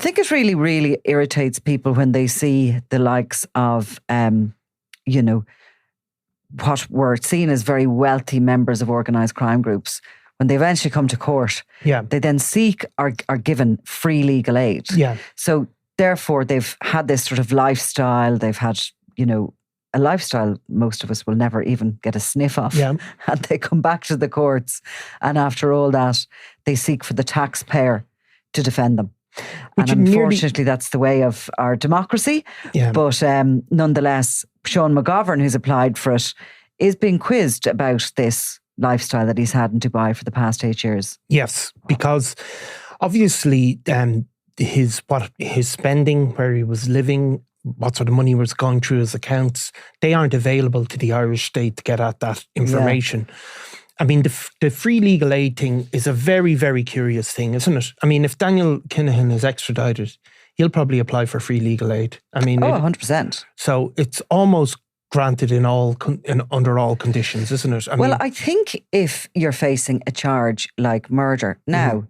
think it really, really irritates people when they see the likes of, what were seen as very wealthy members of organised crime groups. When they eventually come to court, they then seek or are given free legal aid. Yeah. So therefore, they've had this sort of lifestyle. They've had, a lifestyle most of us will never even get a sniff of. Yeah. And they come back to the courts, and after all that, they seek for the taxpayer to defend them. And unfortunately, that's the way of our democracy. Yeah. But nonetheless, Sean McGovern, who's applied for it, is being quizzed about this lifestyle that he's had in Dubai for the past 8 years. Yes, because obviously his spending, where he was living, what sort of money was going through his accounts, they aren't available to the Irish state to get at that information. Yeah. I mean, the free legal aid thing is a very, very curious thing, isn't it? I mean, if Daniel Kinahan is extradited, he'll probably apply for free legal aid. I mean, 100%. So it's almost granted under all conditions, isn't it? I think if you're facing a charge like murder now,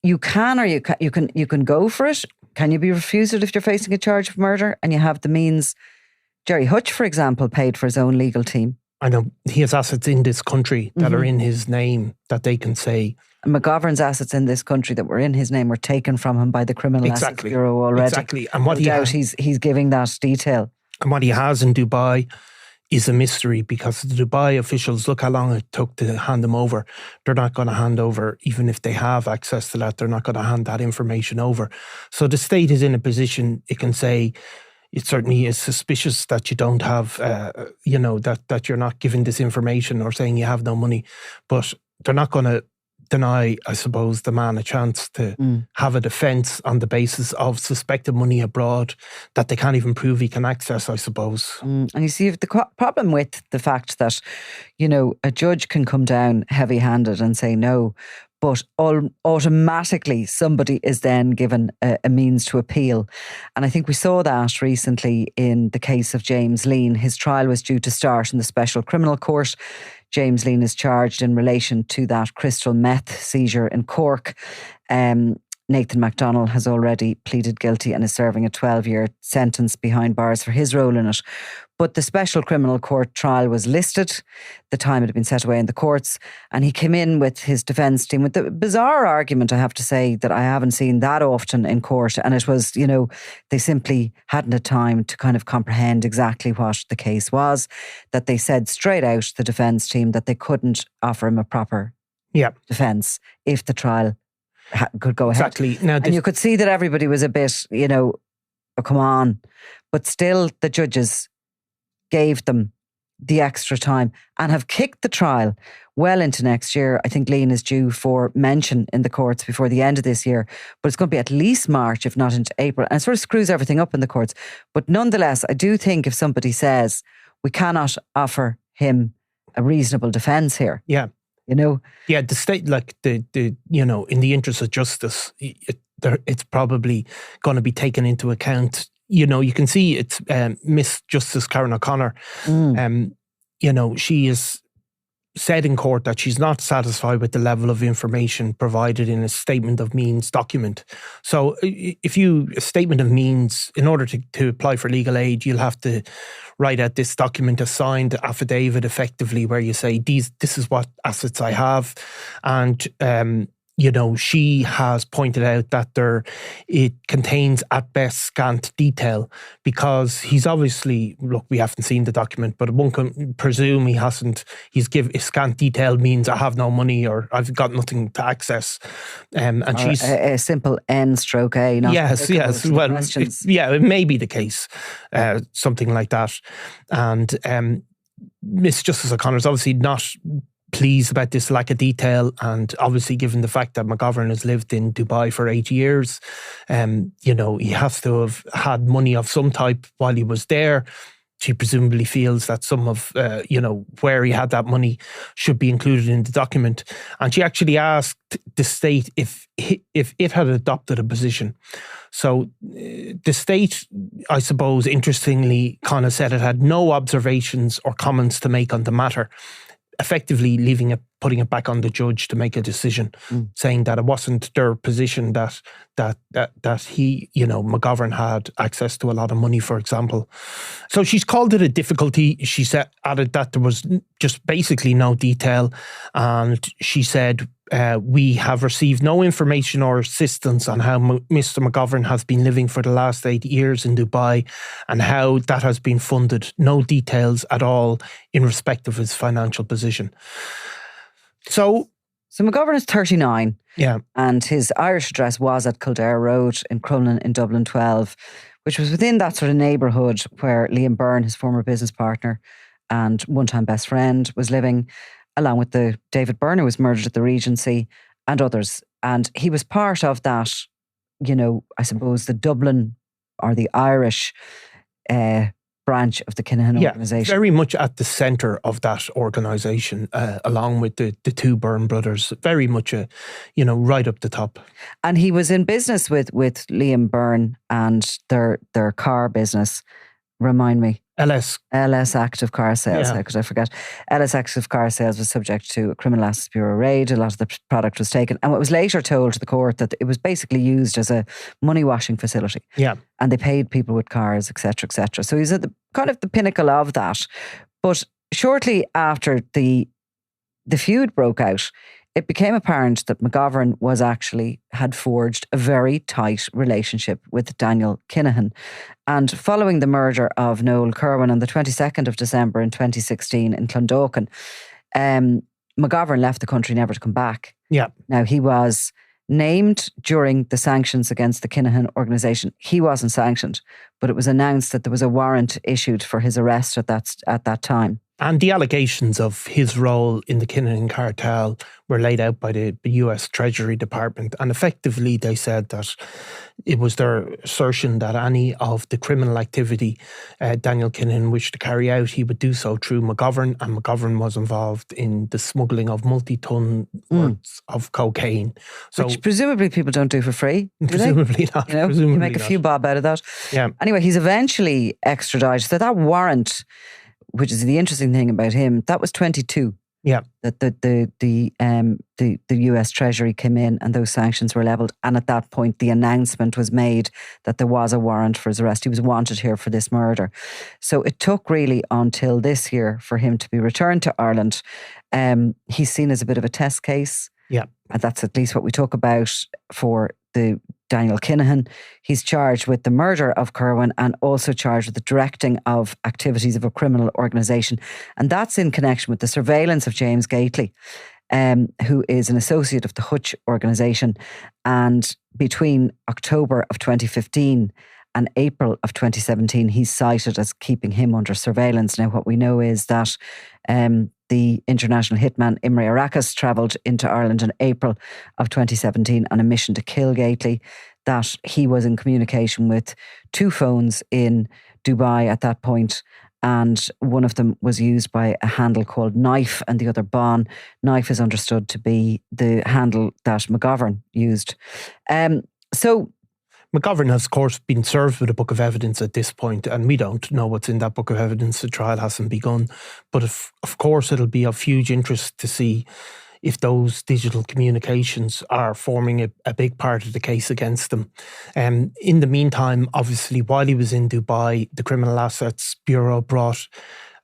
you can go for it. Can you be refused it if you're facing a charge of murder and you have the means? Jerry Hutch, for example, paid for his own legal team. I know he has assets in this country that are in his name that they can say. And McGovern's assets in this country that were in his name were taken from him by the Criminal Assets Bureau already. Exactly. And what he's giving that detail. And what he has in Dubai is a mystery, because the Dubai officials, look how long it took to hand them over. They're not going to hand over, even if they have access to that, they're not going to hand that information over. So the state is in a position, it can say, it certainly is suspicious that you don't have, that you're not giving this information or saying you have no money. But they're not going to deny, I suppose, the man a chance to have a defence on the basis of suspected money abroad that they can't even prove he can access, I suppose. And you see, the problem with the fact that, a judge can come down heavy-handed and say no, but automatically somebody is then given a means to appeal. And I think we saw that recently in the case of James Lean. His trial was due to start in the Special Criminal Court. James Lean is charged in relation to that crystal meth seizure in Cork. Nathan MacDonald has already pleaded guilty and is serving a 12-year sentence behind bars for his role in it. But the Special Criminal Court trial was listed. The time had been set away in the courts, and he came in with his defence team with the bizarre argument, I have to say, that I haven't seen that often in court. And it was, they simply hadn't had time to kind of comprehend exactly what the case was, that they said straight out, the defence team, that they couldn't offer him a proper defence if the trial could go ahead. Exactly. Now, and you could see that everybody was a bit, oh, come on. But still, the judges gave them the extra time and have kicked the trial well into next year. I think Lean is due for mention in the courts before the end of this year, but it's going to be at least March, if not into April. And it sort of screws everything up in the courts. But nonetheless, I do think if somebody says we cannot offer him a reasonable defence here. Yeah. Yeah, the state, like in the interest of justice, it's probably going to be taken into account. You can see it's Miss Justice Karen O'Connor. She is said in court that she's not satisfied with the level of information provided in a statement of means document. So if a statement of means, in order to apply for legal aid, you'll have to write out this document, a signed affidavit effectively, where you say, this is what assets I have. And, she has pointed out that it contains at best scant detail, because he's obviously, look, we haven't seen the document, but one can presume he hasn't. Scant detail means I have no money or I've got nothing to access. And she's a simple N/A. Yes. Well, it may be the case, something like that. And Miss Justice O'Connor's obviously not pleased about this lack of detail, and obviously given the fact that McGovern has lived in Dubai for 8 years, he has to have had money of some type while he was there. She presumably feels that some of, where he had that money should be included in the document. And she actually asked the state if it had adopted a position. So the state, I suppose, interestingly, kind of said it had no observations or comments to make on the matter, effectively leaving it putting it back on the judge to make a decision, saying that it wasn't their position that he, McGovern had access to a lot of money, for example. So she's called it a difficulty. She added that there was just basically no detail, and she said, we have received no information or assistance on how Mr. McGovern has been living for the last 8 years in Dubai and how that has been funded. No details at all in respect of his financial position. So McGovern is 39. Yeah. And his Irish address was at Kildare Road in Crumlin in Dublin 12, which was within that sort of neighbourhood where Liam Byrne, his former business partner and one-time best friend, was living, along with the David Byrne who was murdered at the Regency and others. And he was part of that, I suppose the Dublin or the Irish branch of the Kinahan organisation. Very much at the centre of that organisation, along with the two Byrne brothers, very much, right up the top. And he was in business with Liam Byrne and their car business. Remind me. LS Active Car Sales. Yeah. How could I forget? LS Active Car Sales was subject to a Criminal Assets Bureau raid. A lot of the product was taken. And it was later told to the court that it was basically used as a money washing facility. Yeah. And they paid people with cars, etc., etc. So he's at the kind of the pinnacle of that. But shortly after the feud broke out, it became apparent that McGovern had forged a very tight relationship with Daniel Kinahan. And following the murder of Noel Kerwin on the 22nd of December in 2016 in Clondalkin, McGovern left the country never to come back. Yeah. Now, he was named during the sanctions against the Kinahan organisation. He wasn't sanctioned, but it was announced that there was a warrant issued for his arrest at that time. And the allegations of his role in the Kinahan Cartel were laid out by the US Treasury Department. And effectively, they said that it was their assertion that any of the criminal activity Daniel Kinahan wished to carry out, he would do so through McGovern. And McGovern was involved in the smuggling of multi-ton worths of cocaine. So, which presumably people don't do for free, do presumably they? not. You make a few bob out of that. Yeah. Anyway, he's eventually extradited. So that warrant, which is the interesting thing about him, that was 22. Yeah. That the US Treasury came in and those sanctions were levelled. And at that point, the announcement was made that there was a warrant for his arrest. He was wanted here for this murder. So it took really until this year for him to be returned to Ireland. He's seen as a bit of a test case. Yeah. And that's at least what we talk about for the Daniel Kinahan. He's charged with the murder of Kerwin and also charged with the directing of activities of a criminal organisation. And that's in connection with the surveillance of James Gately, who is an associate of the Hutch organisation. And between October of 2015 and April of 2017, he's cited as keeping him under surveillance. Now, what we know is that the international hitman Imre Arakas travelled into Ireland in April of 2017 on a mission to kill Gately, that he was in communication with two phones in Dubai at that point, and one of them was used by a handle called Knife and the other Bon. Knife is understood to be the handle that McGovern used. So McGovern has, of course, been served with a book of evidence at this point, and we don't know what's in that book of evidence. The trial hasn't begun. But of course, it'll be of huge interest to see if those digital communications are forming a big part of the case against them. In the meantime, obviously, while he was in Dubai, the Criminal Assets Bureau brought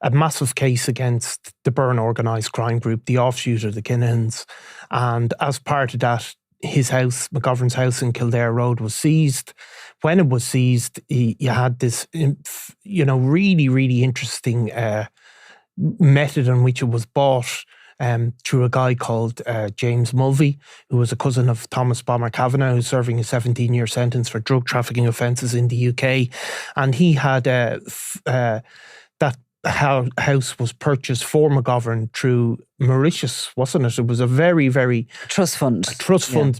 a massive case against the Byrne organised crime group, the offshoot of the Kinahans. And as part of that, his house, McGovern's house in Kildare Road, was seized. When it was seized, you had this, really, really interesting method in which it was bought through a guy called James Mulvey, who was a cousin of Thomas Bomber Kavanagh, who's serving a 17-year sentence for drug trafficking offences in the UK. And he had that house was purchased for McGovern through Mauritius, wasn't it? It was a very, very... trust fund.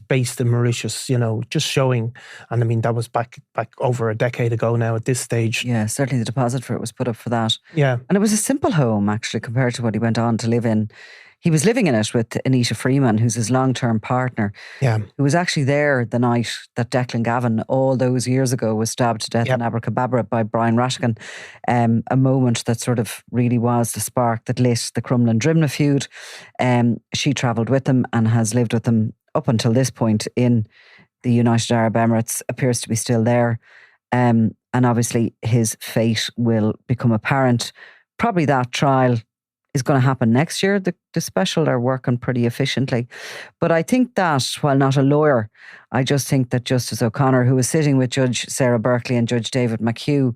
Based in Mauritius, just showing. And I mean, that was back over a decade ago now at this stage. Yeah, certainly the deposit for it was put up for that. Yeah. And it was a simple home, actually, compared to what he went on to live in. he was living in it with Anita Freeman, who's his long-term partner, who was actually there the night that Declan Gavin, all those years ago, was stabbed to death in Abercababra by Brian Rattigan. A moment that sort of really was the spark that lit the Crumlin-Drimnagh feud. She travelled with them and has lived with them up until this point in the United Arab Emirates, appears to be still there. And obviously his fate will become apparent. Probably that trial is going to happen next year. The special are working pretty efficiently. But I think that, while not a lawyer, I just think that Justice O'Connor, who was sitting with Judge Sarah Berkeley and Judge David McHugh,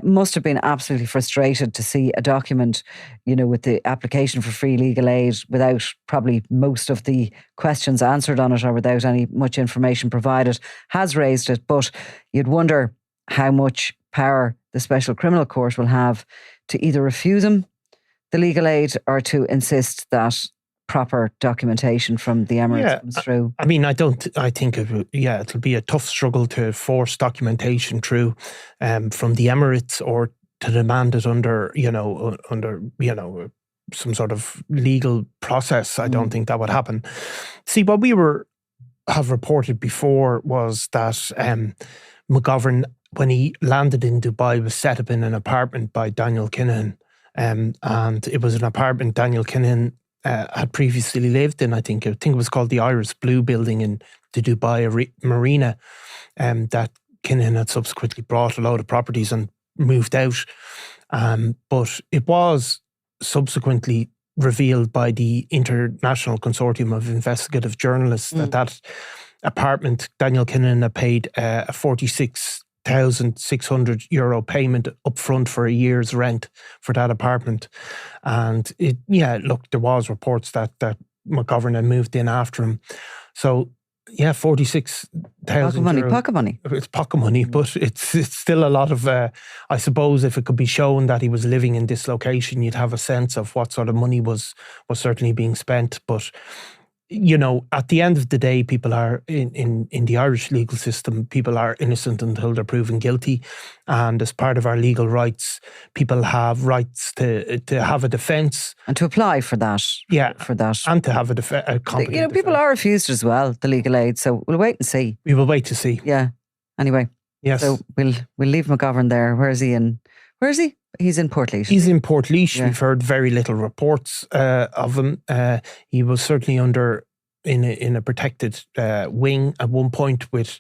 must have been absolutely frustrated to see a document, with the application for free legal aid without probably most of the questions answered on it, or without any much information provided, has raised it. But you'd wonder how much power the Special Criminal Court will have to either refuse him the legal aid or to insist that proper documentation from the Emirates comes through. I mean, I think it'll be a tough struggle to force documentation through from the Emirates, or to demand it under some sort of legal process. I don't think that would happen. See, what we have reported before was that McGovern, when he landed in Dubai, was set up in an apartment by Daniel Kinahan. And it was an apartment Daniel Kinahan had previously lived in. I think it was called the Iris Blue building in the Dubai Marina, that Kinahan had subsequently brought a load of properties and moved out. But it was subsequently revealed by the International Consortium of Investigative Journalists that apartment, Daniel Kinahan had paid a 46,600 euro payment up front for a year's rent for that apartment. And there was reports that McGovern had moved in after him. So 46,000 pocket money. It's pocket money, but it's still a lot of, I suppose if it could be shown that he was living in this location, you'd have a sense of what sort of money was certainly being spent. But at the end of the day, people are in the Irish legal system, people are innocent until they're proven guilty. And as part of our legal rights, people have rights to have a defence. And to apply for that. Yeah. For that. And to have a competent people are refused as well, the legal aid. So we'll wait and see. We will wait to see. Yeah. Anyway. Yes. So we'll leave McGovern there. Where is he? He's in Portlaoise. He's in Portlaoise. Yeah. We've heard very little reports of him. He was certainly in a protected wing at one point with,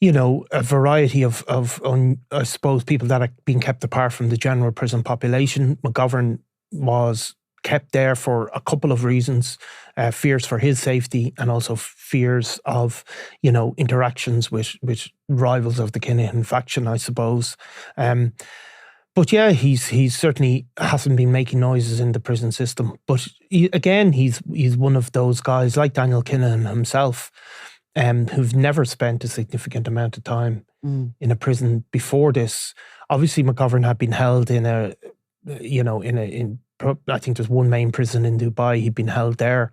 a variety of I suppose, people that are being kept apart from the general prison population. McGovern was kept there for a couple of reasons, fears for his safety and also fears of, interactions with rivals of the Kinahan faction, I suppose. But he's certainly hasn't been making noises in the prison system. But he's one of those guys like Daniel Kinahan himself, who've never spent a significant amount of time in a prison before this. Obviously, McGovern had been held in I think there's one main prison in Dubai. He'd been held there,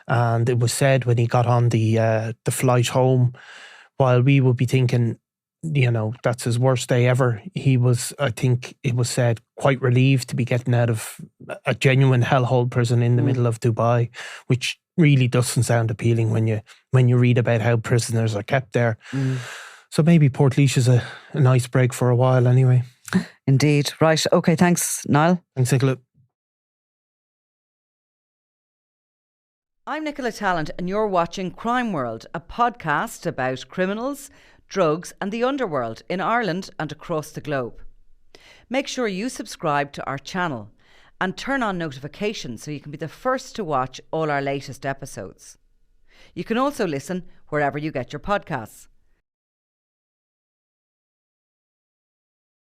and it was said when he got on the flight home, while we would be thinking, that's his worst day ever, he was, I think it was said, quite relieved to be getting out of a genuine hellhole prison in the middle of Dubai, which really doesn't sound appealing when you read about how prisoners are kept there. So maybe Portlaoise is a nice break for a while anyway. Indeed. Right. Okay, thanks, Niall. Thanks, Nicola. I'm Nicola Tallant and you're watching Crime World, a podcast about criminals, drugs and the underworld in Ireland and across the globe. Make sure you subscribe to our channel and turn on notifications so you can be the first to watch all our latest episodes. You can also listen wherever you get your podcasts.